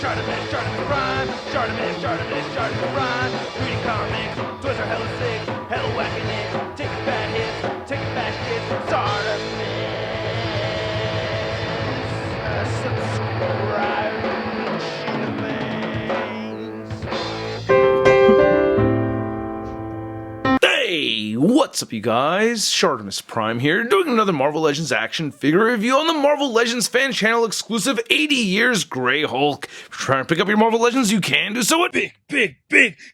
ShartimusPrime. Reading comics, toys are hella sick, hella whacking it. Taking bad hits, taking bad shit. Subscribe to things. Hey, what's up you guys? ShartimusPrime here, doing another Marvel Legends action figure review on the Marvel Legends fan channel exclusive 80 Years Grey Hulk. If you're trying to pick up your Marvel Legends, you can do so at Big!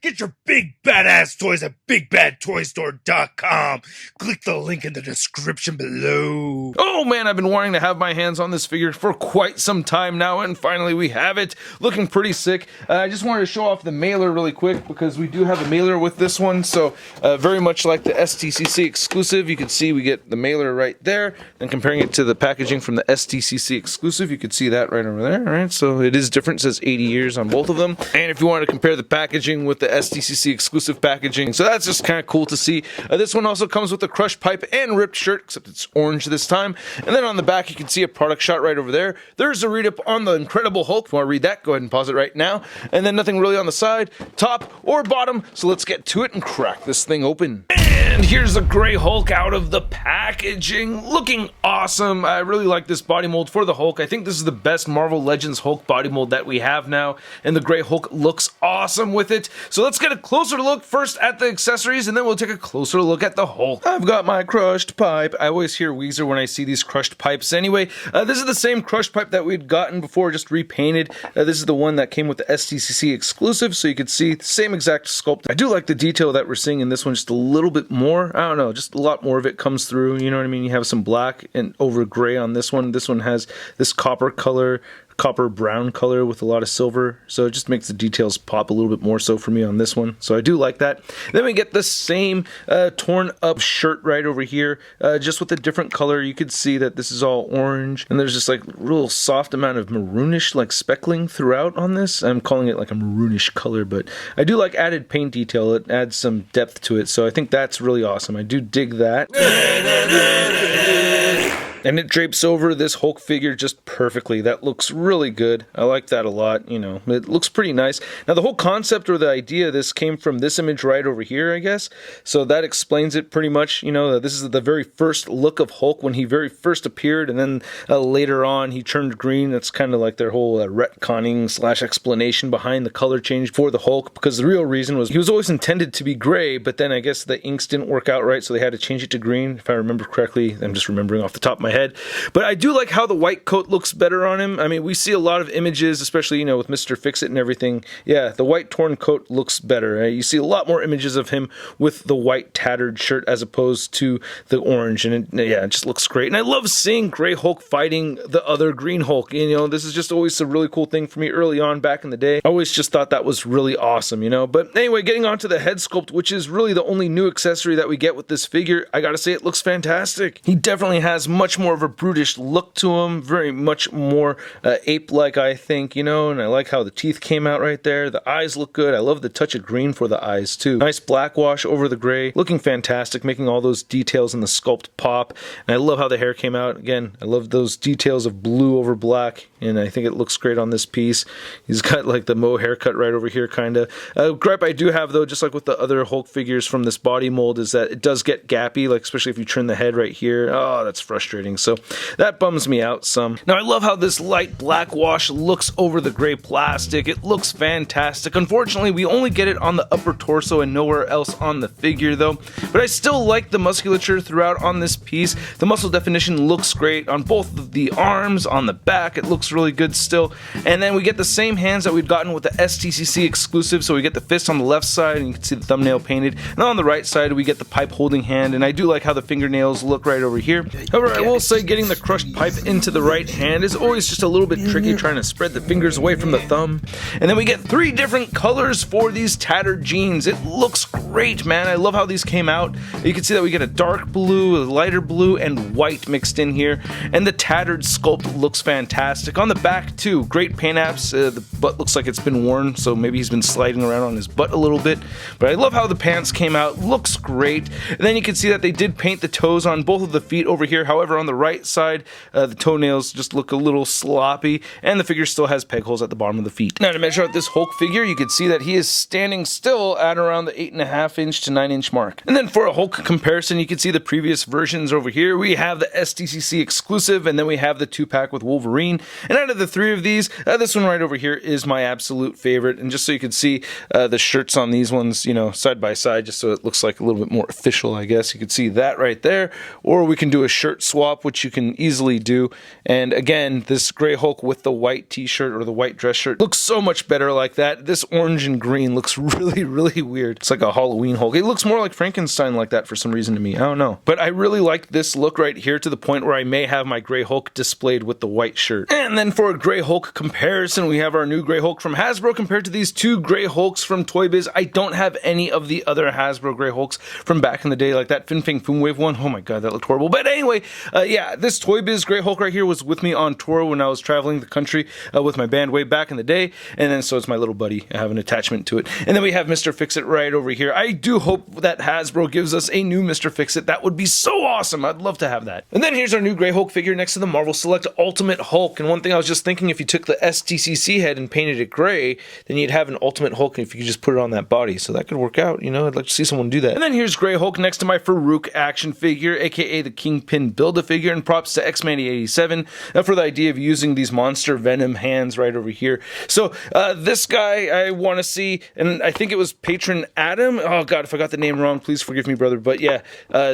Get your big badass toys at BigBadToyStore.com. Click the link in the description below. Oh man, I've been wanting to have my hands on this figure for quite some time now, and finally we have it. Looking pretty sick. I just wanted to show off the mailer really quick because we do have a mailer with this one, so very much like the STCC exclusive, you can see we get the mailer right there, and comparing it to the packaging from the STCC exclusive, you can see that right over there, right? So it is different, it says 80 years on both of them. And if you want to compare the packaging with the STCC exclusive packaging, so that's just kind of cool to see. This one also comes with a crushed pipe and ripped shirt, except it's orange this time. And then on the back, you can see a product shot right over there. There's a read-up on the Incredible Hulk. If you want to read that, go ahead and pause it right now. And then nothing really on the side, top, or bottom. So let's get to it and crack this thing open. And here's the Grey Hulk out of the packaging, looking awesome. I really like this body mold for the Hulk. I think this is the best Marvel Legends Hulk body mold that we have now, and the Grey Hulk looks awesome with it. So let's get a closer look first at the accessories, and then we'll take a closer look at the Hulk. I've got my crushed pipe. I always hear Weezer when I see these crushed pipes. Anyway, this is the same crushed pipe that we'd gotten before, just repainted. This is the one that came with the STCC exclusive, so you can see the same exact sculpt. I do like the detail that we're seeing in this one just a little bit more. I don't know, just a lot more of it comes through, you know what I mean? You have some black and over gray on this one. This one has this copper color, copper brown color with a lot of silver, so it just makes the details pop a little bit more so for me on this one, so I do like that. Then we get the same torn up shirt right over here, just with a different color. You could see that this is all orange, and there's just like real soft amount of maroonish like speckling throughout on this. I'm calling it like a maroonish color, but I do like added paint detail. It adds some depth to it, so I think that's really awesome. I do dig that. And it drapes over this Hulk figure just perfectly. That looks really good. I like that a lot, you know. It looks pretty nice. Now, the whole concept or the idea of this came from this image right over here, I guess. So that explains it pretty much. You know, this is the very first look of Hulk when he very first appeared, and then later on he turned green. That's kind of like their whole retconning / explanation behind the color change for the Hulk, because the real reason was he was always intended to be gray, but then I guess the inks didn't work out right, so they had to change it to green, if I remember correctly. I'm just remembering off the top of my head. But I do like how the white coat looks better on him. I mean, we see a lot of images, especially, you know, with Mr. Fix-It and everything. Yeah, the white torn coat looks better. You see a lot more images of him with the white tattered shirt as opposed to the orange, and it just looks great. And I love seeing Grey Hulk fighting the other Green Hulk. You know, this is just always a really cool thing for me early on back in the day. I always just thought that was really awesome, you know. But anyway, getting on to the head sculpt, which is really the only new accessory that we get with this figure, I gotta say it looks fantastic. He definitely has much more of a brutish look to him, very much more ape-like, I think, you know, and I like how the teeth came out right there. The eyes look good. I love the touch of green for the eyes too. Nice black wash over the gray, looking fantastic, making all those details in the sculpt pop. And I love how the hair came out. Again, I love those details of blue over black, and I think it looks great on this piece. He's got like the Moe haircut right over here, kind of. Gripe I do have though, just like with the other Hulk figures from this body mold, is that it does get gappy, like especially if you trim the head right here. Oh, that's frustrating. So that bums me out some. Now I love how this light black wash looks over the gray plastic. It looks fantastic. Unfortunately, we only get it on the upper torso and nowhere else on the figure though. But I still like the musculature throughout on this piece. The muscle definition looks great on both of the arms, on the back. It looks really good still. And then we get the same hands that we'd gotten with the STCC exclusive. So we get the fist on the left side, and you can see the thumbnail painted. And on the right side, we get the pipe holding hand. And I do like how the fingernails look right over here. However, I will say getting the crushed pipe into the right hand is always just a little bit tricky, trying to spread the fingers away from the thumb. And then we get 3 different colors for these tattered jeans. It looks great, man. I love how these came out. You can see that we get a dark blue, a lighter blue, and white mixed in here. And the tattered sculpt looks fantastic. On the back too, great paint apps. The butt looks like it's been worn, so maybe he's been sliding around on his butt a little bit. But I love how the pants came out. Looks great. And then you can see that they did paint the toes on both of the feet over here. However, on the right side, the toenails just look a little sloppy, and the figure still has peg holes at the bottom of the feet. Now to measure out this Hulk figure, you can see that he is standing still at around the 8.5 inch to 9 inch mark. And then for a Hulk comparison, you can see the previous versions over here. We have the STCC exclusive, and then we have the 2-pack with Wolverine. And out of the 3 of these, this one right over here is my absolute favorite. And just so you can see the shirts on these ones, you know, side by side, just so it looks like a little bit more official, I guess. You can see that right there. Or we can do a shirt swap, which you can easily do. And again, this gray Hulk with the white t-shirt or the white dress shirt looks so much better like that. This orange and green looks really, really weird. It's like a Halloween Hulk. It looks more like Frankenstein like that for some reason to me. I don't know. But I really like this look right here to the point where I may have my gray Hulk displayed with the white shirt. And then for a gray Hulk comparison, we have our new gray Hulk from Hasbro compared to these 2 gray Hulks from Toy Biz. I don't have any of the other Hasbro gray Hulks from back in the day, like that Fin Fang Foom Wave one. Oh my god, that looked horrible. But anyway, yeah, this Toy Biz gray Hulk right here was with me on tour when I was traveling the country with my band way back in the day. And then so it's my little buddy. I have an attachment to it. And then we have Mr. Fix-It right over here. I do hope that Hasbro gives us a new Mr. Fix-It. That would be so awesome. I'd love to have that. And then here's our new gray Hulk figure next to the Marvel Select Ultimate Hulk. And one thing I was just thinking, if you took the STCC head and painted it gray, then you'd have an Ultimate Hulk if you could just put it on that body. So that could work out, you know. I'd like to see someone do that. And then here's gray Hulk next to my Farouk action figure, aka the Kingpin Build-A-Figure, and props to X-Man87 for the idea of using these monster Venom hands right over here. So this guy I want to see, and I think it was Patron Adam. Oh god, if I got the name wrong, please forgive me, brother. But yeah,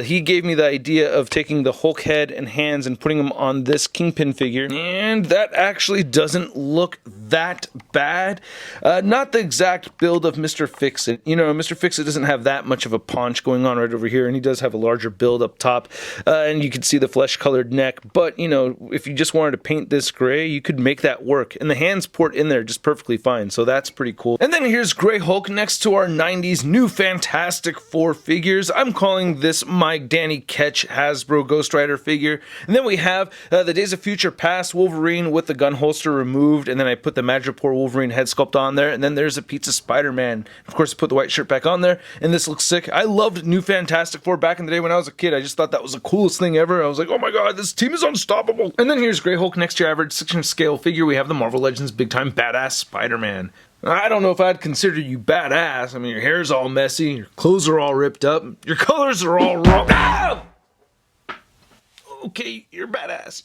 he gave me the idea of taking the Hulk head and hands and putting them on this Kingpin figure, and that actually doesn't look that bad. Not the exact build of Mr. Fix-It. You know, Mr. Fix-It doesn't have that much of a paunch going on right over here, and he does have a larger build up top, and you can see the flesh-colored neck. But, you know, if you just wanted to paint this gray, you could make that work, and the hands port in there just perfectly fine, so that's pretty cool. And then here's gray Hulk next to our 90s new Fantastic Four figures. I'm calling this my Danny Ketch Hasbro Ghost Rider figure. And then we have the Days of Future Past Wolverine with the gun holster removed, and then I put the Madripoor Wolverine head sculpt on there, and then there's a Pizza Spider-Man. Of course, I put the white shirt back on there, and this looks sick. I loved New Fantastic Four back in the day when I was a kid. I just thought that was the coolest thing ever. I was like, oh my god, this team is unstoppable. And then here's gray Hulk next to your average 6-inch scale figure. We have the Marvel Legends Big Time Badass Spider-Man. I don't know if I'd consider you badass. I mean, your hair's all messy, your clothes are all ripped up, your colors are all wrong. Ah! Okay, you're badass.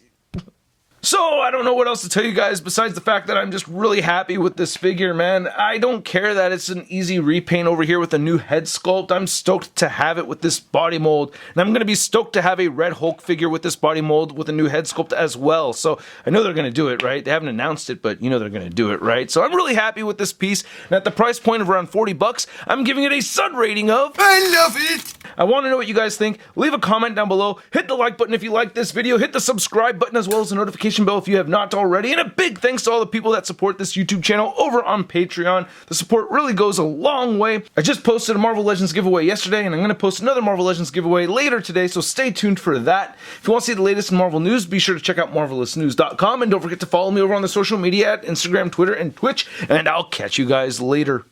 So, I don't know what else to tell you guys besides the fact that I'm just really happy with this figure, man. I don't care that it's an easy repaint over here with a new head sculpt. I'm stoked to have it with this body mold. And I'm going to be stoked to have a Red Hulk figure with this body mold with a new head sculpt as well. So, I know they're going to do it, right? They haven't announced it, but you know they're going to do it, right? So, I'm really happy with this piece. And at the price point of around 40 bucks, I'm giving it a Sun rating of... I love it! I want to know what you guys think. Leave a comment down below. Hit the like button if you like this video. Hit the subscribe button as well as the notification bell if you have not already. And a big thanks to all the people that support this YouTube channel over on Patreon. The support really goes a long way. I just posted a Marvel Legends giveaway yesterday, and I'm going to post another Marvel Legends giveaway later today, so stay tuned for that. If you want to see the latest in Marvel news, be sure to check out marvelousnews.com, and don't forget to follow me over on the social media at Instagram, Twitter, and Twitch, and I'll catch you guys later.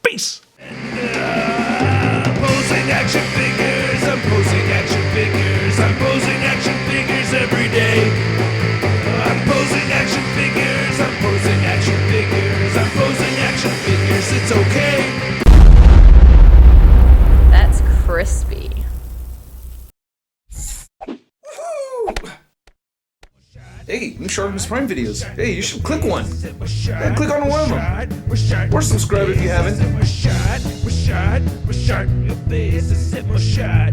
Peace! Posing action figures, I'm posing action figures, I'm posing action figures every day. I'm posing action figures, I'm posing action figures, I'm posing action figures, it's okay. That's crispy. Hey, new ShartimusPrime videos. Hey, you should click one. Yeah, click on one of them. Or subscribe if you haven't. Your face is in my shot,